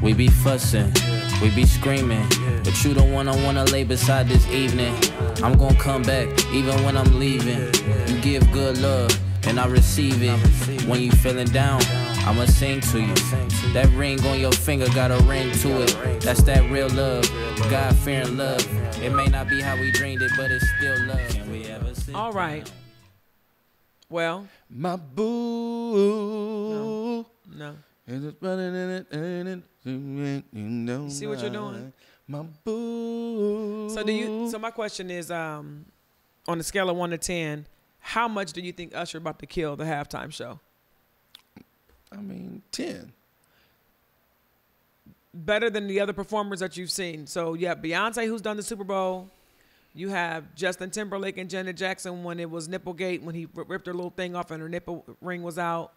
We be fussing, we be screaming, but you the one I wanna lay beside this evening. I'm gonna come back even when I'm leaving. You give good love and I receive it. When you feeling down, I'ma sing to you. That ring on your finger got a ring to it. That's that real love, God-fearing love. It may not be how we dreamed it, but it's still love. Can we ever sit All right. Well. My boo. No. You see what you're doing? My boo. So my question is, on a scale of 1 to 10, how much do you think Usher about to kill the halftime show? I mean, 10. Better than the other performers that you've seen. So you have Beyonce, who's done the Super Bowl. You have Justin Timberlake and Janet Jackson when it was Nipplegate, when he ripped her little thing off and her nipple ring was out.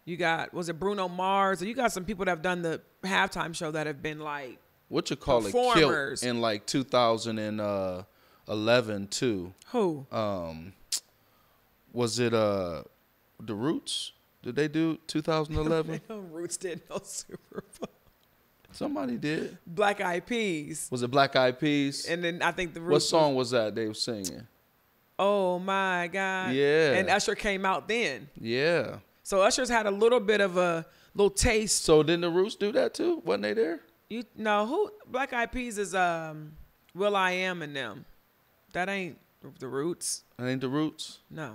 You got, was it Bruno Mars? You got some people that have done the halftime show that have been like what you call performers. It killed in like 2011 too. Who? Was it The Roots? Did they do 2011? Roots did no Super Bowl. Somebody did. Black Eyed Peas. Was it Black Eyed Peas? And then I think the Roots. What song was that they were singing? Oh my God. Yeah. And Usher came out then. Yeah. So Usher's had a little bit of a little taste. So didn't the Roots do that too? Wasn't they there? Who Black Eyed Peas is Will I Am and them. That ain't the Roots. That ain't the Roots? No.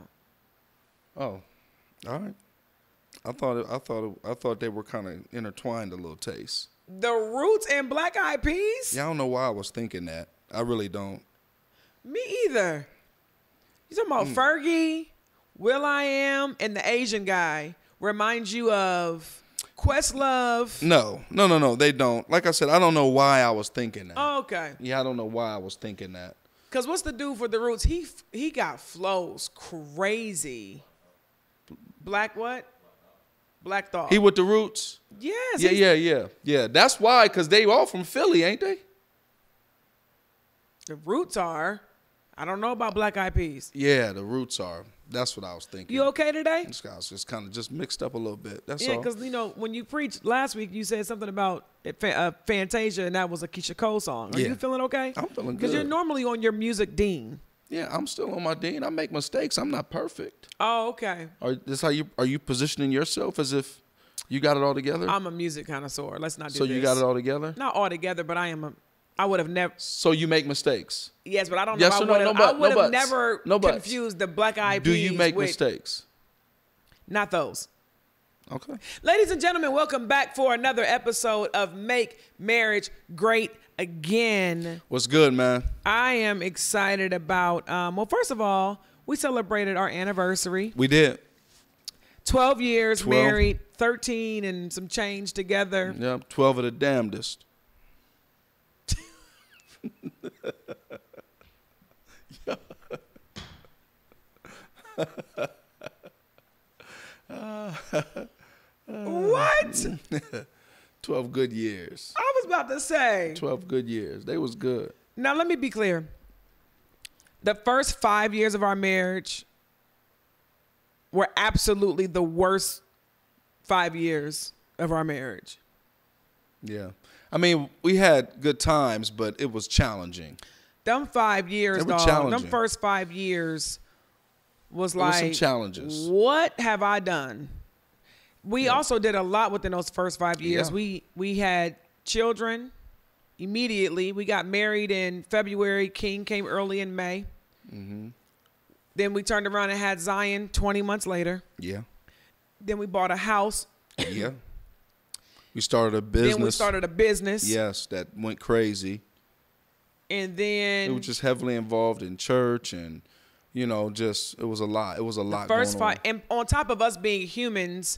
Oh. All right. I thought they were kind of intertwined a little taste. The Roots and Black Eyed Peas? Yeah, I don't know why I was thinking that. I really don't. Me either. You talking about Fergie, Will I Am, and the Asian guy remind you of Questlove? No. They don't. Like I said, I don't know why I was thinking that. Oh, okay. Yeah, I don't know why I was thinking that. Because what's the dude for the Roots? He got flows crazy. Black what? Black Thought. He with the Roots? Yes. Yeah. That's why, because they all from Philly, ain't they? The Roots are. I don't know about Black Eyed Peas. Yeah, the Roots are. That's what I was thinking. You okay today? This guy's just kind of just mixed up a little bit. That's all. Yeah, because, when you preached last week, you said something about Fantasia, and that was a Keisha Cole song. Are you feeling okay? I'm feeling good. Because you're normally on your music dean. Yeah, I'm still on my dean. I make mistakes. I'm not perfect. Oh, okay. Are you positioning yourself as if you got it all together? I'm a music connoisseur. Let's not do so this. You got it all together? Not all together, but I would have never. So you make mistakes? Yes, but I don't yes know. I would have never confused the Black Eyed Peas. Do you make mistakes? Not those. Okay. Ladies and gentlemen, welcome back for another episode of Make Marriage Great Again. What's good, man? I am excited about, first of all, we celebrated our anniversary. We did. 12 years married, 13 and some change together. Yep, 12 of the damnedest. What? 12 good years. I was about to say. 12 good years. They was good. Now, let me be clear. The first 5 years of our marriage were absolutely the worst 5 years of our marriage. Yeah. I mean, we had good times, but it was challenging. Them 5 years, dog. Them first 5 years was like, some challenges. What have I done? We also did a lot within those first 5 years. Yeah. We had children immediately. We got married in February. King came early in May. Mm-hmm. Then we turned around and had Zion 20 months later. Yeah. Then we bought a house. Yeah. We started a business. Yes, that went crazy. And then it was just heavily involved in church and, it was a lot. It was a lot going on. And on top of us being humans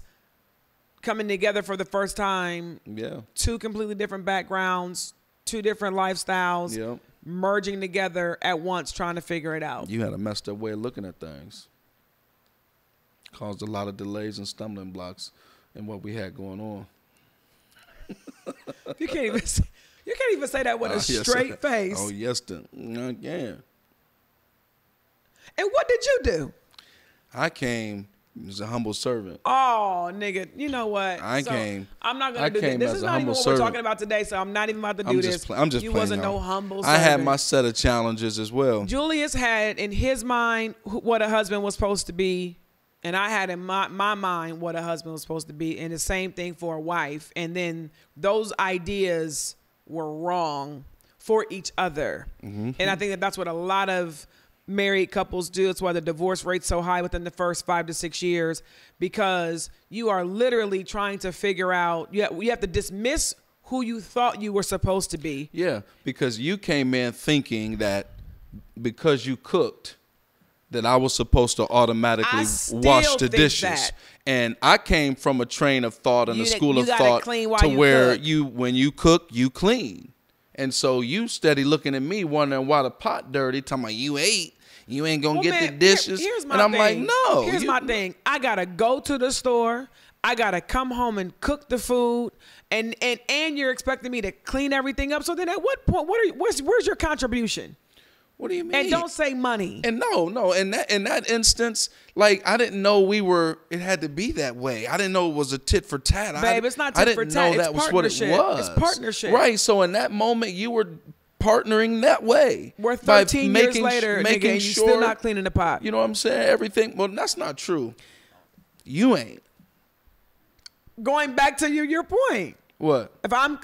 coming together for the first time. Yeah. 2 completely different backgrounds, 2 different lifestyles. Yep. Merging together at once, trying to figure it out. You had a messed up way of looking at things. Caused a lot of delays and stumbling blocks in what we had going on. You can't even say that with a straight face. Oh, yes, yeah. And what did you do? I came He's a humble servant. Oh, nigga, you know what? I So, came. I'm not I gonna do this. came This as is a not even humble what servant. we're talking about today. So I'm not even about to do this. I'm just You playing. wasn't y'all. no humble I had servant. my set of challenges as well. Julius had in his mind what a husband was supposed to be, and I had in my mind what a husband was supposed to be, and the same thing for a wife. And then those ideas were wrong for each other. Mm-hmm. And I think that that's what a lot of married couples do. It's why the divorce rate's so high within the first 5 to 6 years, because you are literally trying to figure out, you have to dismiss who you thought you were supposed to be. Yeah, because you came in thinking that because you cooked, that I was supposed to automatically still wash the think dishes. that. And I came from a train of thought and You a that- school you of gotta thought clean while to you where cook. when you cook, you clean. And so you steady looking at me wondering why the pot dirty, talking about you ate. You ain't gonna Well, get man, the dishes. here's my and I'm thing. like, no. Here's my thing. I gotta go to the store. I gotta come home and cook the food, and you're expecting me to clean everything up. So then, at what point? Where's your contribution? What do you mean? And don't say money. And no, in that instance, like I didn't know it had to be that way. I didn't know it was a tit for tat. Babe, it's not I tit for didn't tat. know that It's was what it partnership. was. It's partnership. Right. So in that moment, you were partnering that way. We're by 13 years making- later, making nigga, and you sure, still not cleaning the pot. You know what I'm saying? Everything. Well, that's not true. You ain't. Going back to your point. What? If I'm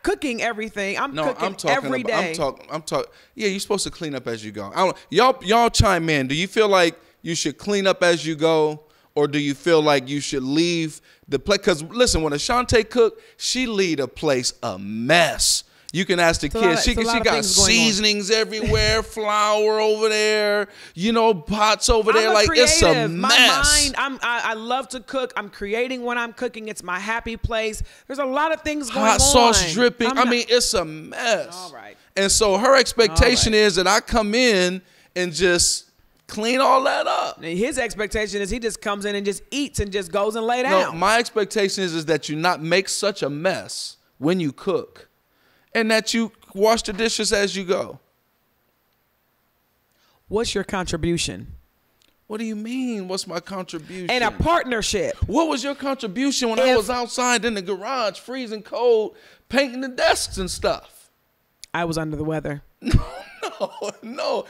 cooking everything, I'm No, cooking I'm talking every day. I'm talking. Yeah, you're supposed to clean up as you go. I don't. Y'all chime in. Do you feel like you should clean up as you go, or do you feel like you should leave the place? Because listen, when Ashante cook, she leave a place a mess. You can ask the kids. She got seasonings everywhere, flour over there, pots over there. Like it's a mess. My mind, I love to cook. I'm creating when I'm cooking. It's my happy place. There's a lot of things going on. Hot sauce dripping. It's a mess. All right. And so her expectation is that I come in and just clean all that up. His expectation is he just comes in and just eats and just goes and lay No, down. my expectation is that you not make such a mess when you cook, and that you wash the dishes as you go. What's your contribution? What do you mean? What's my contribution? And a partnership. What was your contribution when I was outside in the garage, freezing cold, painting the desks and stuff? I was under the weather. No.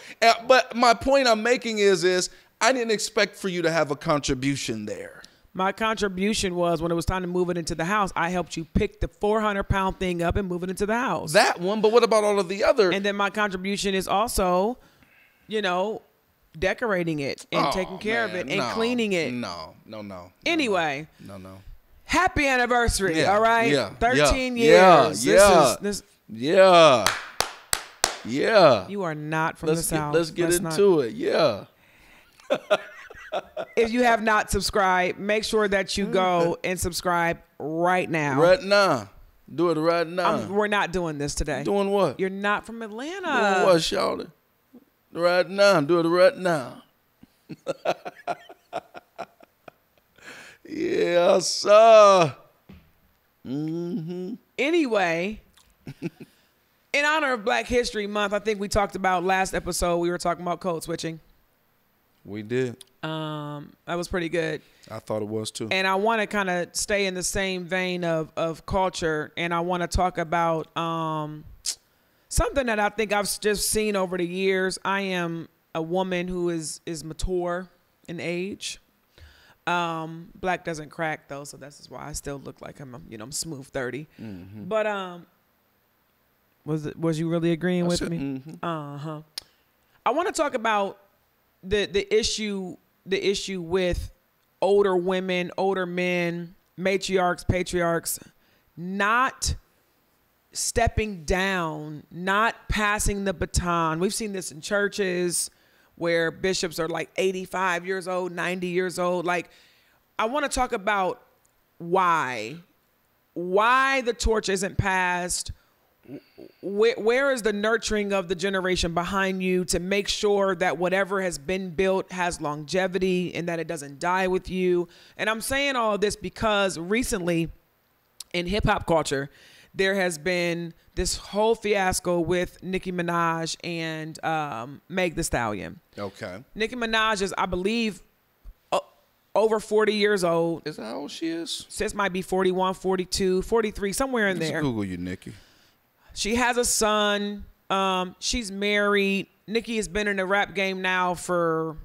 But my point I'm making is I didn't expect for you to have a contribution there. My contribution was when it was time to move it into the house, I helped you pick the 400-pound thing up and move it into the house. That one, but what about all of the other? And then my contribution is also, decorating it and taking care of it and cleaning it. No. Anyway. No. Happy anniversary, Yeah, all right? yeah, 13 yeah, years. yeah. Yeah. You are not from the South. Let's get into it. Yeah. If you have not subscribed, make sure that you go and subscribe right now. Right now. Do it right now. We're not doing this today. Doing what? You're not from Atlanta. Doing what, shawty? Right now. Do it right now. Yeah, sir. Anyway, in honor of Black History Month, I think we talked about last episode, we were talking about code switching. We did. That was pretty good. I thought it was too. And I want to kind of stay in the same vein of culture, and I want to talk about something that I think I've just seen over the years. I am a woman who is mature in age. Black doesn't crack though, so that's why I still look like I'm smooth 30. Mm-hmm. But was you really agreeing with me? Mm-hmm. I want to talk about the issue with older women, older men, matriarchs, patriarchs, not stepping down, not passing the baton. We've seen this in churches where bishops are like 85 years old, 90 years old. Like, I want to talk about why the torch isn't passed. Where is the nurturing of the generation behind you to make sure that whatever has been built has longevity and that it doesn't die with you? And I'm saying all of this because recently in hip hop culture, there has been this whole fiasco with Nicki Minaj and Meg Thee Stallion. Okay. Nicki Minaj is, I believe, over 40 years old. Is that how old she is? Sis might be 41, 42, 43, somewhere in Let's there. Google you, Nikki. She has a son. She's married. Nikki has been in the rap game now for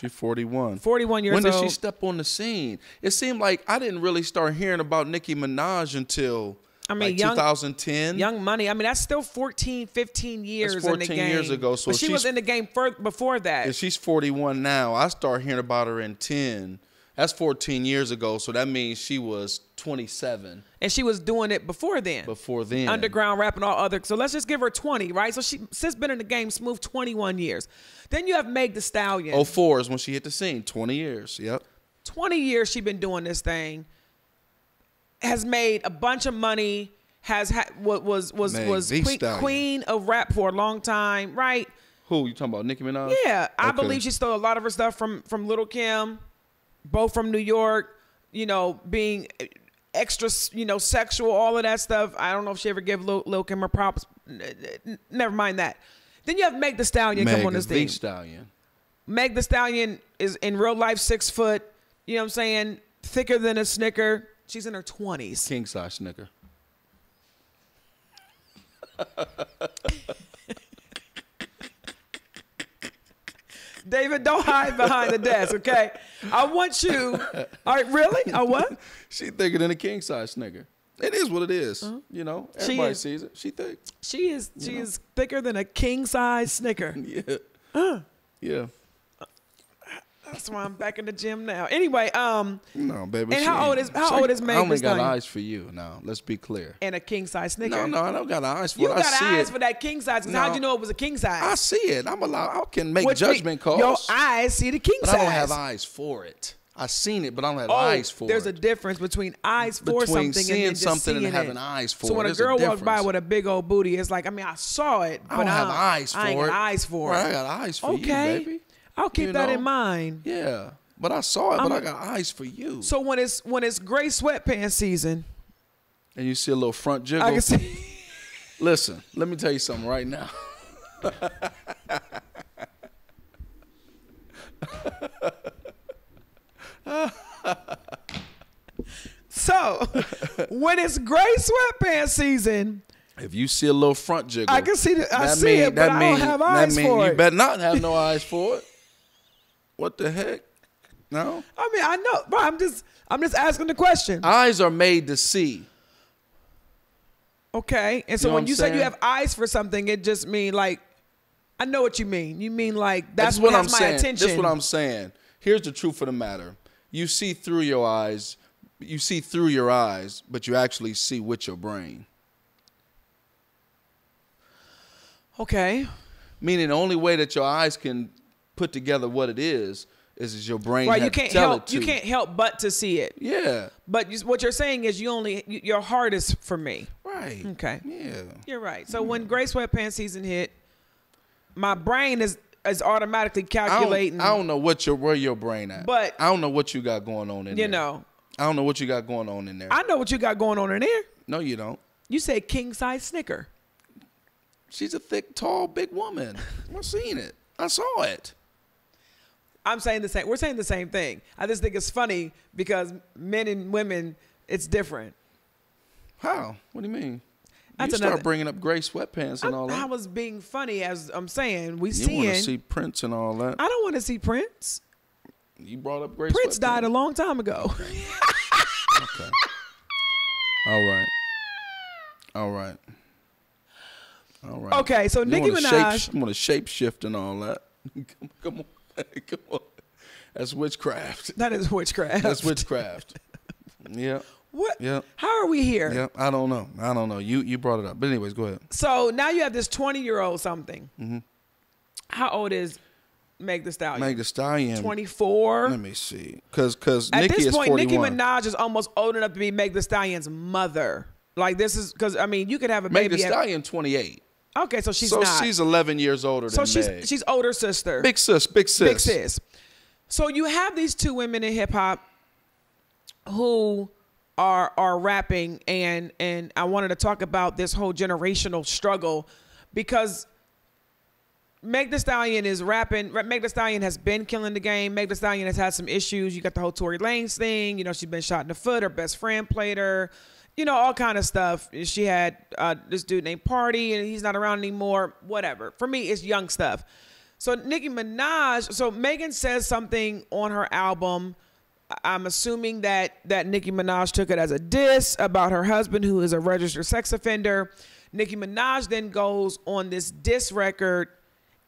She's 41. 41 years When old. did she step on the scene? It seemed like I didn't really start hearing about Nicki Minaj until like 2010. Young Money. I mean, that's still 14, 15 years That's in 14 the game. years ago. So but she was in the game before that. If she's 41 now, I started hearing about her in 10. That's 14 years ago. So that means she was 27 And she was doing it before then. before then. Underground rap and all other. So let's just give her 20, right? So she's been in the game smooth 21 years. Then you have Meg Thee Stallion. 04 is when she hit the scene. 20 years. Yep. 20 years she been doing this thing. Has made a bunch of money. Has was Thee Stallion. queen of rap for a long time, right? Who you talking about? Nicki Minaj? Yeah, I Okay. believe she stole a lot of her stuff from Lil' Kim, both from New York. You know, being extra, you know, sexual, all of that stuff. I don't know if she ever gave Lil' Kim her props. Never mind that. Then you have Meg Thee Stallion come on this Thee thing. Stallion. Meg Thee Stallion is in real life 6 foot. You know what I'm saying? Thicker than a Snicker. She's in her 20s. King size snicker. David, don't hide behind the desk, okay? I want you. All right, really? What? She thicker than a king size snicker. It is what it is. You know, everybody is. sees it. She thick. She is thicker than a king size Snicker. Yeah. Yeah. That's why I'm back in the gym now. Anyway, No, baby. And she how old ain't- is- how old is Meg I only Thee got Stallion? eyes for you. Now, let's be clear. and a king size Snicker. No, I don't got eyes for You it. I got see eyes it. for that king size. 'Cause No. how'd you know it was a king size? I see it. I'm allowed. I can make Which judgment mean- calls. Your eyes see the king but size. I don't have eyes for it. I seen it, but I don't have Oh, eyes for there's a it. difference between eyes for Between something seeing and then just something and seeing having it. eyes for so it, when a there's a girl walks by difference. with a big old booty, it's like, I mean, I saw it, I but don't have eyes for I ain't it. got eyes for Right, it. I got eyes for Okay. you, baby. I'll keep You that know? in mind. Yeah, but I saw it, but I'm- I got eyes for you. So when it's gray sweatpants season, And you see a little front jiggle. I can see. Listen, let me tell you something right now. So when it's gray sweatpants season, If you see a little front jiggle, I can see it. I that see mean- it, but that I mean- don't have that eyes mean for you it. better not have no eyes for it. What the heck? No, I mean, I know, but I'm just asking the question. eyes are made to see. Okay, and so You know when what you I'm say you saying? have eyes for something, it just mean like, I know what you mean. You mean like that's what what I'm has my saying. attention. That's what I'm saying. Here's the truth of the matter. You see through your eyes. You see through your eyes, but you actually see with your brain. Okay. Meaning the only way that your eyes can put together what it is your brain. Right, had you to can't tell help. it to. You can't help but to see it. Yeah. But what you're saying is your heart is for me. Right. Okay. Yeah. You're right. So when gray sweatpants season hit, my brain is automatically calculating. I don't know where your brain at. But- I don't know what you got going on in there. You know, I don't know what you got going on in there. I know what you got going on in there. No, you don't. You said king size Snicker. She's a thick, tall, big woman. I've seen it. I saw it. I'm saying the same. We're saying the same thing. I just think it's funny because men and women, it's different. How? What do you mean? That's you start another- bring up gray sweatpants and all I that. was being funny as I'm saying. We You want to seeing. see Prince and all that. I don't want to see Prince. You brought up gray Prince sweatpants. died a long time ago. Okay. All right. All right. All right. Okay, so You Nicki wanna Minaj. You want to shape shift and all that. Come on. Come on. That's witchcraft. That is witchcraft. That's witchcraft. Yeah. What? Yeah. How are we here? Yeah. I don't know. You brought it up. But anyways, go ahead. So now you have this 20-year-old something. Mm-hmm. How old is Meg Thee Stallion? Meg Thee Stallion. 24. Let me see. Because At Nicki this is point, 41. Nicki Minaj is almost old enough to be Meg Thee Stallion's mother. Like this is because I mean you could have a Meg baby. Thee Stallion 28. Okay, so she's so not. she's 11 years older so than Meg. she's older sister. Big sis. Big sis. So you have these two women in hip hop who are rapping, and I wanted to talk about this whole generational struggle because Meg Thee Stallion is rapping. Meg Thee Stallion has been killing the game. Meg Thee Stallion has had some issues. You got the whole Tory Lanez thing. You know, she's been shot in the foot. Her best friend played her. You know, all kind of stuff. She had this dude named Party, and he's not around anymore. Whatever. For me, it's young stuff. So Nicki Minaj. So Megan says something on her album. I'm assuming that Nicki Minaj took it as a diss about her husband, who is a registered sex offender. Nicki Minaj then goes on this diss record,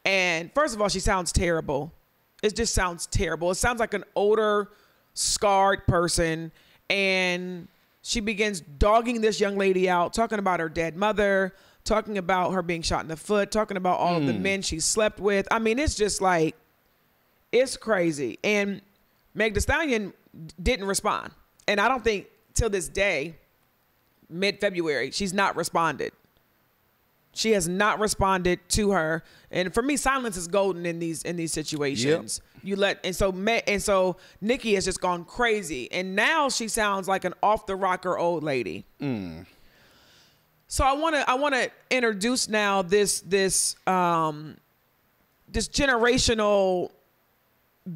and first of all, she sounds terrible. It just sounds terrible. It sounds like an older, scarred person, and she begins dogging this young lady out, talking about her dead mother, talking about her being shot in the foot, talking about all of the men she slept with. I mean, it's just like, it's crazy. And Meg Thee Stallion didn't respond. And I don't think till this day, mid-February, she's not responded. She has not responded to her. And for me, silence is golden in these situations. Yep. So Nicki has just gone crazy. And now she sounds like an off the rocker old lady. So I wanna introduce now this generational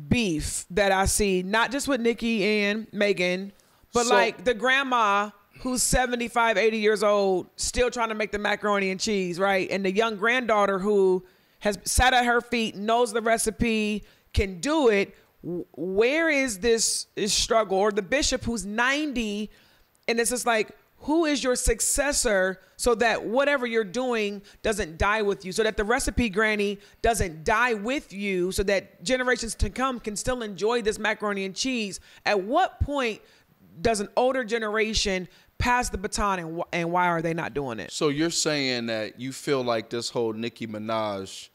beef that I see, not just with Nicki and Megan, but like the grandma who's 75, 80 years old, still trying to make the macaroni and cheese, right? And the young granddaughter who has sat at her feet, knows the recipe, can do it. Where is this struggle? Or the bishop who's 90, and it's just like, who is your successor so that whatever you're doing doesn't die with you, so that the recipe granny doesn't die with you, so that generations to come can still enjoy this macaroni and cheese? At what point does an older generation pass the baton, and why are they not doing it? So you're saying that you feel like this whole Nicki Minaj,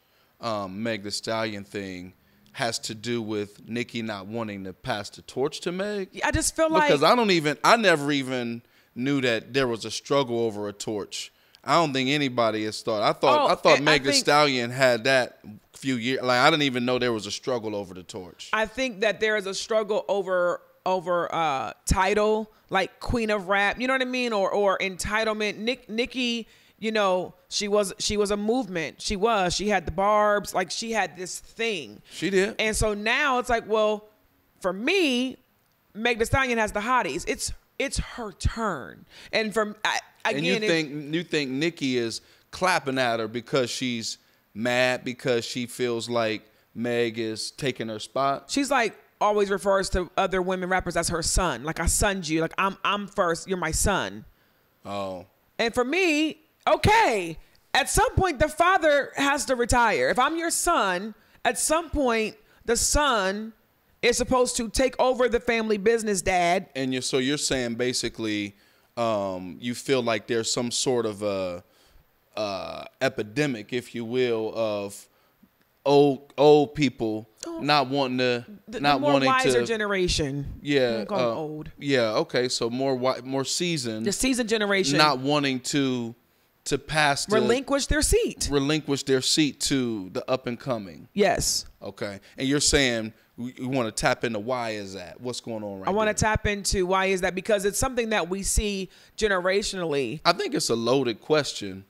Meg Thee Stallion thing has to do with Nicki not wanting to pass the torch to Meg? I just feel like, because I never even knew that there was a struggle over a torch. I don't think anybody has thought. I thought Meg Thee Stallion had that few years. Like, I didn't even know there was a struggle over the torch. I think that there is a struggle over title, like Queen of Rap, you know what I mean, or entitlement. Nicki, you know, she was a movement. She had the barbs, like she had this thing. She did. And so now it's like, well, for me, Meg Thee Stallion has the hotties. It's her turn. And you think Nicki is clapping at her because she's mad, because she feels like Meg is taking her spot? She's like, always refers to other women rappers as her son. Like, I sonned you. Like, I'm first. You're my son. Oh. And for me, okay, at some point the father has to retire. If I'm your son, at some point the son is supposed to take over the family business, Dad. And you're saying basically, you feel like there's some sort of a epidemic, if you will, of old people not wanting to, the more wiser generation. Yeah, old. Yeah, okay. So more seasoned. The seasoned generation not wanting to pass, relinquish their seat to the up and coming. Yes. Okay, and you're saying we want to tap into why is that? What's going on right now? I want to tap into why is that, because it's something that we see generationally. I think it's a loaded question,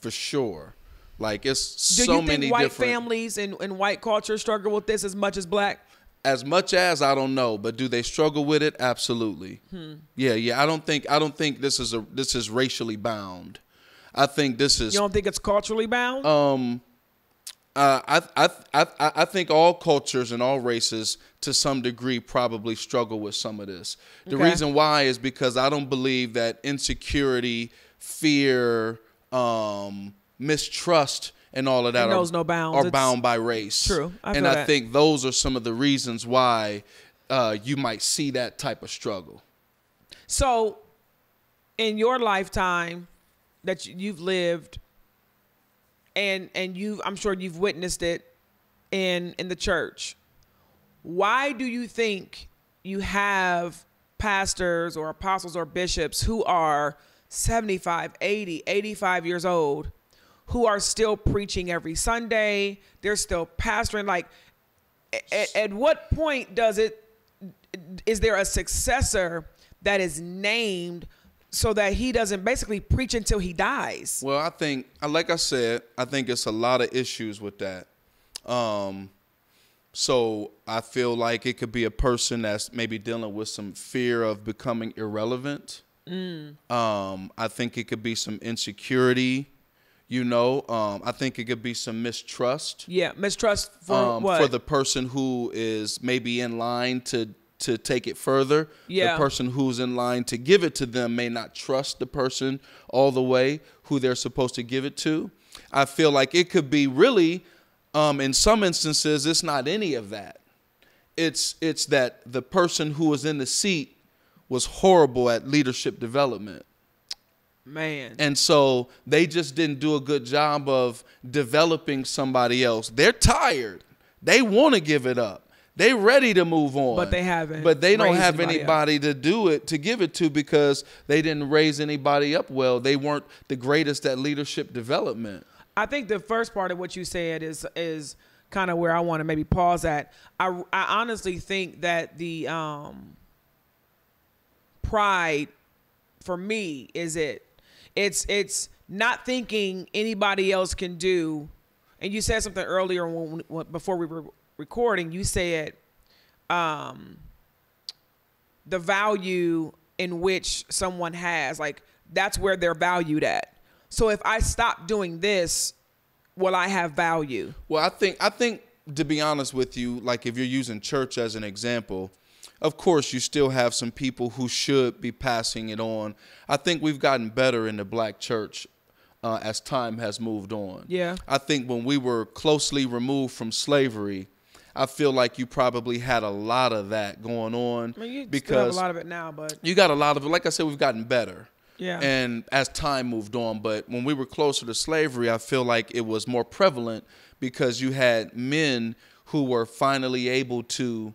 for sure. Like, it's so many different. Do you think white families and white culture struggle with this as much as black? As much as, I don't know, but do they struggle with it? Absolutely. Yeah. I don't think this is racially bound. I think this is. You don't think it's culturally bound? I think all cultures and all races, to some degree, probably struggle with some of this. The reason why is because I don't believe that insecurity, fear, mistrust, and all of that no bounds. Are bound by race. True. I think those are some of the reasons why you might see that type of struggle. So, in your lifetime that you've lived, and I'm sure you've witnessed it in the church, why do you think you have pastors or apostles or bishops who are 75, 80, 85 years old, who are still preaching every Sunday? They're still pastoring. Like, at what point is there a successor that is named so that he doesn't basically preach until he dies? Well, I think, like I said, I think it's a lot of issues with that. So I feel like it could be a person that's maybe dealing with some fear of becoming irrelevant. I think it could be some insecurity, I think it could be some mistrust. Yeah, mistrust for what? For the person who is maybe in line to take it further. Yeah. The person who's in line to give it to them may not trust the person all the way who they're supposed to give it to. I feel like it could be really, in some instances, it's not any of that. It's that the person who was in the seat was horrible at leadership development. Man. And so they just didn't do a good job of developing somebody else. They're tired. They want to give it up. They ready to move on. But they haven't. But they don't raised have anybody anybody to do it, to give it to, because they didn't raise anybody up well. They weren't the greatest at leadership development. I think the first part of what you said is kind of where I want to maybe pause at. I honestly think that the pride for me is it's not thinking anybody else can do. And you said something earlier before we were recording. You said the value in which someone has, like, that's where they're valued at. So if I stop doing this, will I have value? Well, I think to be honest with you, like if you're using church as an example, of course you still have some people who should be passing it on. I think we've gotten better in the black church as time has moved on. Yeah. I think when we were closely removed from slavery, I feel like you probably had a lot of that going on. I mean, you because still have a lot of it now, but you got a lot of it. Like I said, we've gotten better. yeah. And as time moved on, but when we were closer to slavery, I feel like it was more prevalent because you had men who were finally able to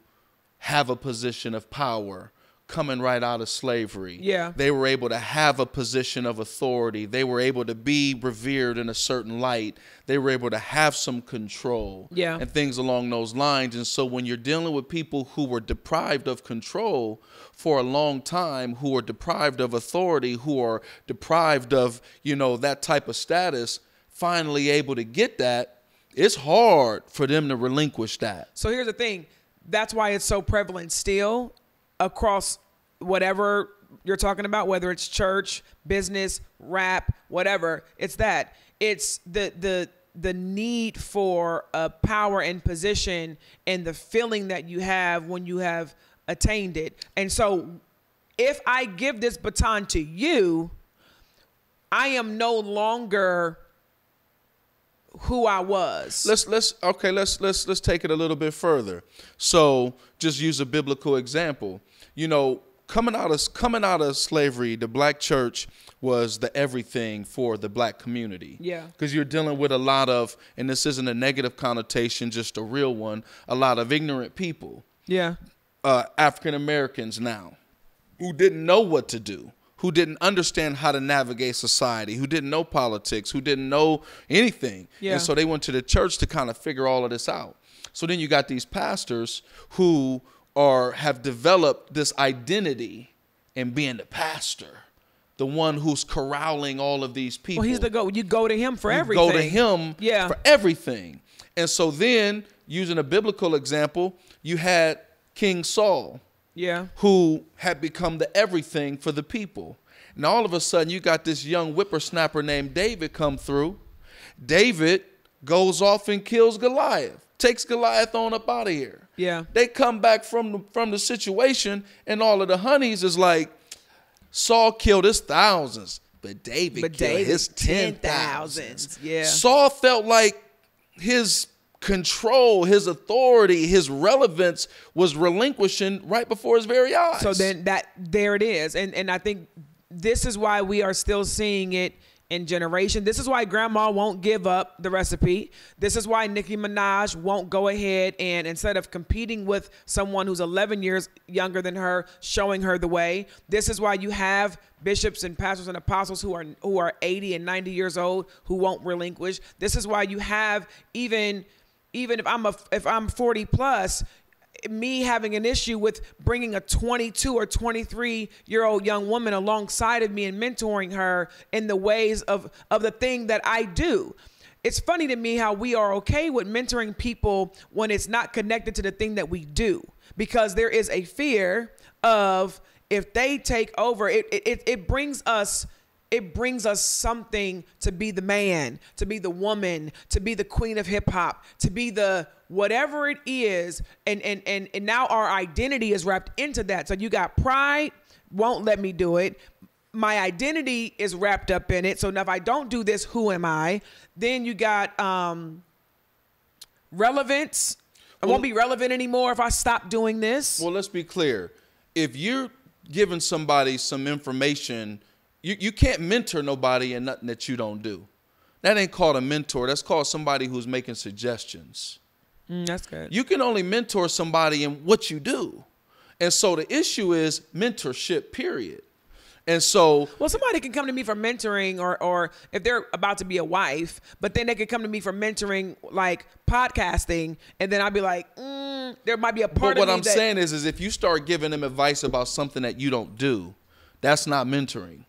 have a position of power coming right out of slavery. Yeah. They were able to have a position of authority. They were able to be revered in a certain light. They were able to have some control. Yeah. And things along those lines. And so when you're dealing with people who were deprived of control for a long time, who are deprived of authority, who are deprived of, that type of status, finally able to get that, it's hard for them to relinquish that. So here's the thing. That's why it's so prevalent still across whatever you're talking about, whether it's church, business, rap, whatever. It's that. It's the need for a power and position and the feeling that you have when you have attained it. And so if I give this baton to you, I am no longer who I was. Let's take it a little bit further. So just use a biblical example. Coming out of slavery, the black church was the everything for the black community. Yeah. Because you're dealing with a lot of, and this isn't a negative connotation, just a real one, a lot of ignorant people. Yeah. African Americans now, who didn't know what to do, who didn't understand how to navigate society, who didn't know politics, who didn't know anything. Yeah. And so they went to the church to kind of figure all of this out. So then you got these pastors who have developed this identity in being the pastor, the one who's corralling all of these people. Well, he's the go. You go to him for everything. Go to him for everything. And so then, using a biblical example, you had King Saul. Yeah. Who had become the everything for the people. And all of a sudden, you got this young whippersnapper named David come through. David goes off and kills Goliath, takes Goliath on up out of here. Yeah. They come back from the situation, and all of the honeys is like, Saul killed his thousands, but David killed his 10,000s. Yeah. Saul felt like his control, his authority, his relevance was relinquishing right before his very eyes. So then there it is. And I think this is why we are still seeing it in generation. This is why grandma won't give up the recipe. This is why Nicki Minaj won't go ahead and, instead of competing with someone who's 11 years younger than her, showing her the way. This is why you have bishops and pastors and apostles who are 80 and 90 years old who won't relinquish. This is why you have even if I'm 40 plus, me having an issue with bringing a 22 or 23-year-old young woman alongside of me and mentoring her in the ways of the thing that I do. it's funny to me how we are okay with mentoring people when it's not connected to the thing that we do, because there is a fear of if they take over, it brings us something to be the man, to be the woman, to be the queen of hip hop, to be the whatever it is. And now our identity is wrapped into that. So you got pride, won't let me do it. My identity is wrapped up in it. So now if I don't do this, who am I? Then you got relevance. I won't be relevant anymore if I stop doing this. Well, let's be clear. If you're giving somebody some information, you can't mentor nobody in nothing that you don't do. That ain't called a mentor. That's called somebody who's making suggestions. That's good. You can only mentor somebody in what you do. And so the issue is mentorship, period. And so, well, somebody can come to me for mentoring, or if they're about to be a wife, but then they could come to me for mentoring, like podcasting, and then I'd be like, there might be a part of me. But what I'm saying is if you start giving them advice about something that you don't do, that's not mentoring.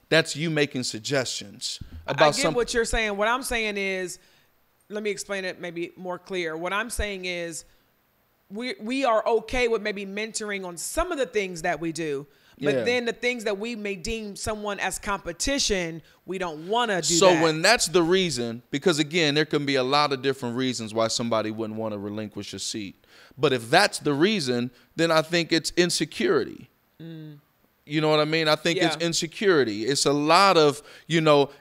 That's you making suggestions about something. I get what you're saying. What I'm saying is, let me explain it maybe more clear. What I'm saying is, we are okay with maybe mentoring on some of the things that we do. But then the things that we may deem someone as competition, we don't want to do that. So when that's the reason, because again, there can be a lot of different reasons why somebody wouldn't want to relinquish a seat. But if that's the reason, then I think it's insecurity. You know what I mean? I think it's insecurity. It's a lot of,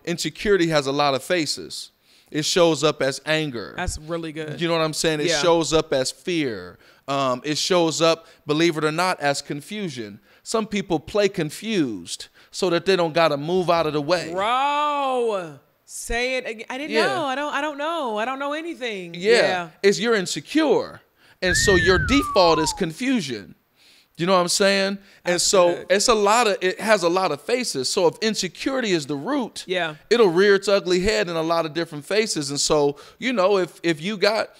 insecurity has a lot of faces. It shows up as anger. That's really good. You know what I'm saying? It shows up as fear. It shows up, believe it or not, as confusion. Some people play confused so that they don't got to move out of the way. Bro, say it again. I didn't know. I don't know. I don't know anything. Yeah. It's you're insecure. And so your default is confusion. You know what I'm saying? And so it has a lot of faces. So if insecurity is the root, it'll rear its ugly head in a lot of different faces. And so, if you got,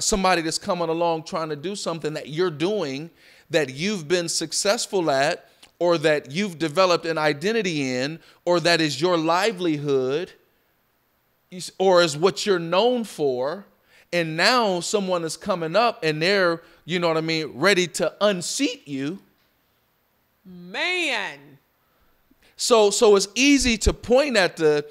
somebody that's coming along trying to do something that you're doing that you've been successful at, or that you've developed an identity in, or that is your livelihood, or is what you're known for, and now someone is coming up and they're, ready to unseat you. Man. So it's easy to point at the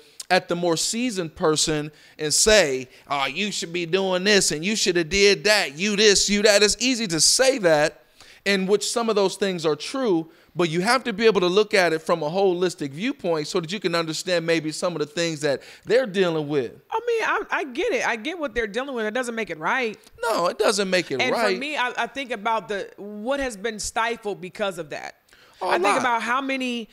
more seasoned person and say, oh, you should be doing this and you should have did that, you this, you that. It's easy to say that, in which some of those things are true, but you have to be able to look at it from a holistic viewpoint so that you can understand maybe some of the things that they're dealing with. I mean, I get it. I get what they're dealing with. It doesn't make it right. No, it doesn't make it right. And for me, I think about what has been stifled because of that. Oh, I think about how many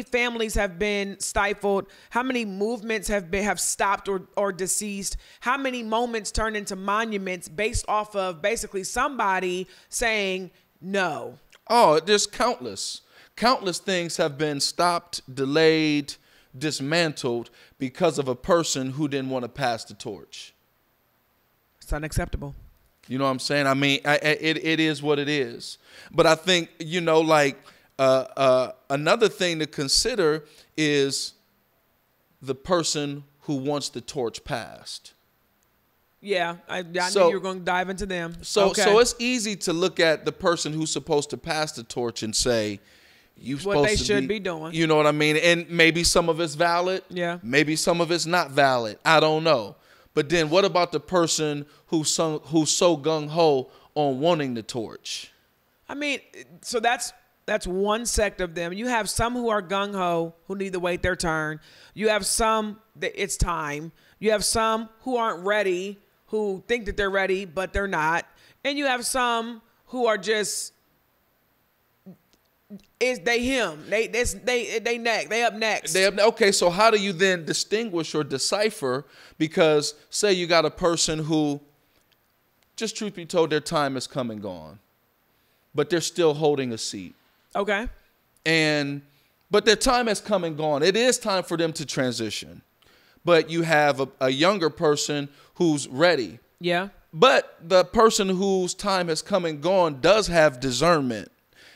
families have been stifled, how many movements have stopped or deceased, how many moments turned into monuments based off of basically somebody saying no. Oh, there's countless things have been stopped, delayed, dismantled because of a person who didn't want to pass the torch. It's unacceptable. You know what I'm saying? I mean, it is what it is. But I think, another thing to consider is the person who wants the torch passed. Yeah, I knew you were going to dive into them. So it's easy to look at the person who's supposed to pass the torch and say, what they should be doing. You know what I mean? And maybe some of it's valid. Yeah. Maybe some of it's not valid. I don't know. But then what about the person who's so gung-ho on wanting the torch? I mean, so that's one sect of them. You have some who are gung-ho, who need to wait their turn. You have some that it's time. You have some who aren't ready, who think that they're ready, but they're not. And you have some who are just, they up next. Okay, so how do you then distinguish or decipher? Because say you got a person who, just truth be told, their time has come and gone, but they're still holding a seat. Okay. But their time has come and gone. It is time for them to transition. But you have a younger person who's ready. Yeah. But the person whose time has come and gone does have discernment,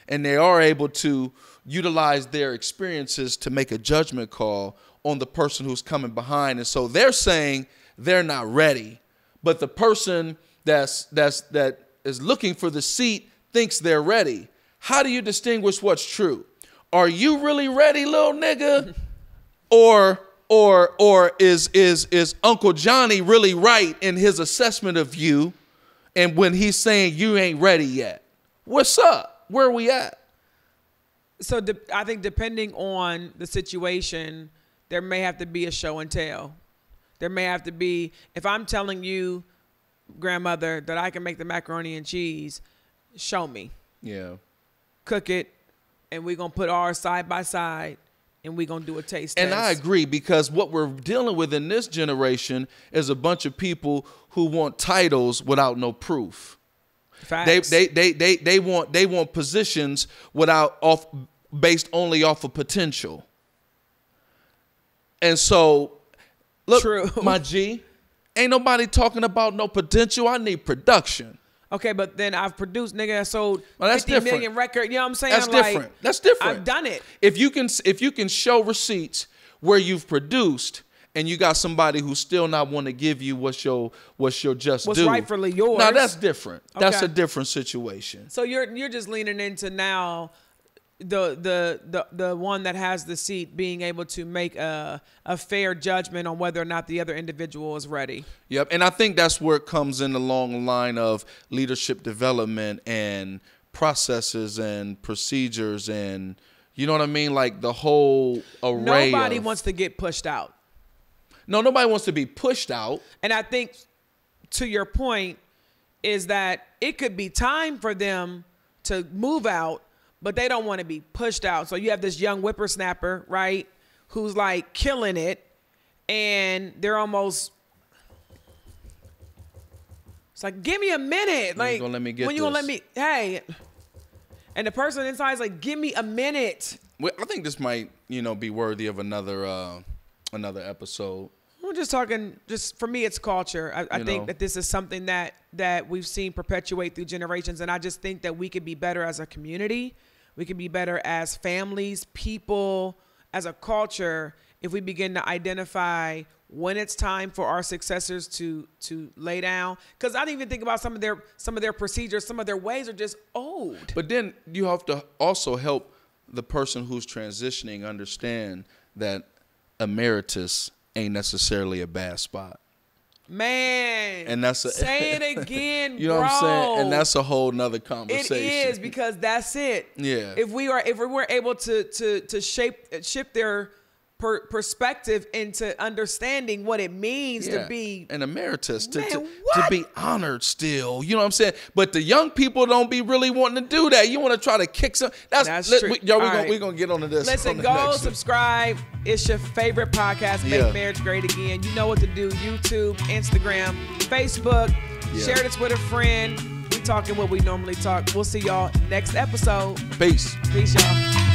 and they are able to utilize their experiences to make a judgment call on the person who's coming behind. And so they're saying they're not ready. But the person that is looking for the seat thinks they're ready. How do you distinguish what's true? Are you really ready, little nigga? Or is Uncle Johnny really right in his assessment of you? And when he's saying you ain't ready yet, what's up? Where are we at? So I think depending on the situation, there may have to be a show and tell. There may have to be, if I'm telling you, grandmother, that I can make the macaroni and cheese, show me. Yeah. Cook it, and we're going to put ours side by side, and we're going to do a taste test. And I agree, because what we're dealing with in this generation is a bunch of people who want titles without no proof. Facts. They want positions based only off of potential. And so, look, True. My G, ain't nobody talking about no potential. I need production. Okay, but then I've produced, nigga, I sold Well, that's 50 different. million record. You know what I'm saying? That's different. That's different. I've done it. If you can show receipts where you've produced, and you got somebody who still not want to give you what's your just What's due. rightfully yours. Now that's different. That's Okay. a different situation. So you're just leaning into now the one that has the seat being able to make a fair judgment on whether or not the other individual is ready. Yep, and I think that's where it comes in along the line of leadership development and processes and procedures, and you know what I mean, like the whole array. Nobody wants to get pushed out. No, nobody wants to be pushed out. And I think, to your point, is that it could be time for them to move out, but they don't want to be pushed out. So you have this young whippersnapper, right, who's like killing it, and they're almost, it's like, give me a minute. When you Like, gonna let me get when you gonna let this? me, hey. And the person inside is like, give me a minute. Well, I think this might, be worthy of another episode. We're just talking, just for me, it's culture. I think that this is something that we've seen perpetuate through generations. And I just think that we could be better as a community. We could be better as families, people, as a culture, if we begin to identify when it's time for our successors to lay down. Because I didn't even think about some of their procedures, some of their ways are just old. But then you have to also help the person who's transitioning understand that emeritus ain't necessarily a bad spot. Man, And that's say it again, you know bro. what I'm saying? And that's a whole nother conversation. It is, because that's it. Yeah. If we were able to shift their perspective into understanding what it means to be an emeritus, Man, to what? be honored still. You know what I'm saying? But the young people don't be really wanting to do that. You want to try to kick some. That's true. We're All going right. to get onto this. Listen, on the go next one. subscribe. It's your favorite podcast, Make Yeah. Marriage Great Again. You know what to do. YouTube, Instagram, Facebook. Yeah. Share this with a friend. We talking what we normally talk. We'll see y'all next episode. Peace. Peace, y'all.